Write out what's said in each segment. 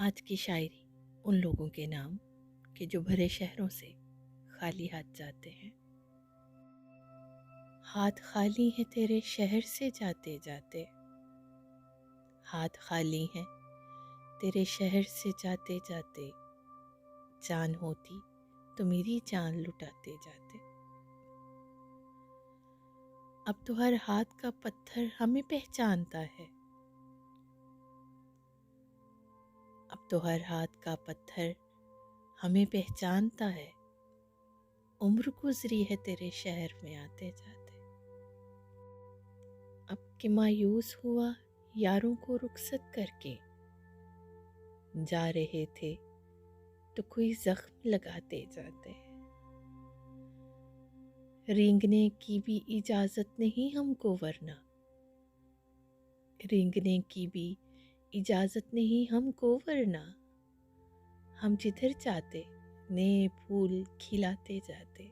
आज की शायरी उन लोगों के नाम के जो भरे शहरों से खाली हाथ जाते हैं। हाथ खाली है तेरे शहर से जाते जाते, हाथ खाली है तेरे शहर से जाते जाते, जान होती तो मेरी जान लुटाते जाते। अब तो हर हाथ का पत्थर हमें पहचानता है, अब तो हर हाथ का पत्थर हमें पहचानता है। उम्र गुजरी है तेरे शहर में आते जाते। अब कि मायूस हुआ यारों को रुखसत करके, जा रहे थे तो कोई जख्म लगाते जाते। रेंगने की भी इजाजत नहीं हमको, वरना रेंगने की भी इजाजत नहीं हमको, वरना हम जिधर जाते नए फूल खिलाते जाते।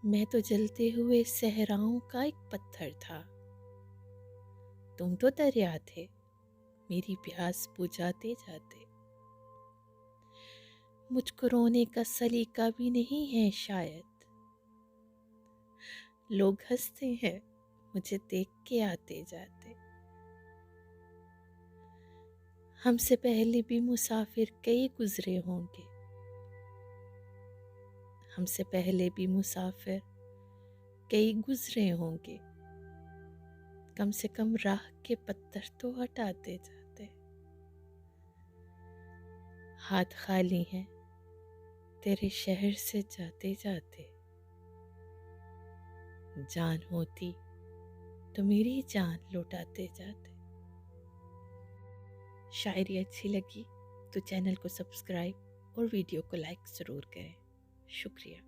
मैं तो जलते हुए सहराओं का एक पत्थर था, तुम तो दरिया थे मेरी प्यास बुझाते जाते। मुझको रोने का सलीका भी नहीं है शायद, लोग हंसते हैं मुझे देख के आते जाते। हमसे पहले भी मुसाफिर कई गुजरे होंगे, हमसे पहले भी मुसाफिर कई गुजरे होंगे, कम से कम राह के पत्थर तो हटाते जाते। हाथ खाली हैं तेरे शहर से जाते जाते, जान होती तो मेरी जान लौटाते जाते। शायरी अच्छी लगी तो चैनल को सब्सक्राइब और वीडियो को लाइक ज़रूर करें। शुक्रिया।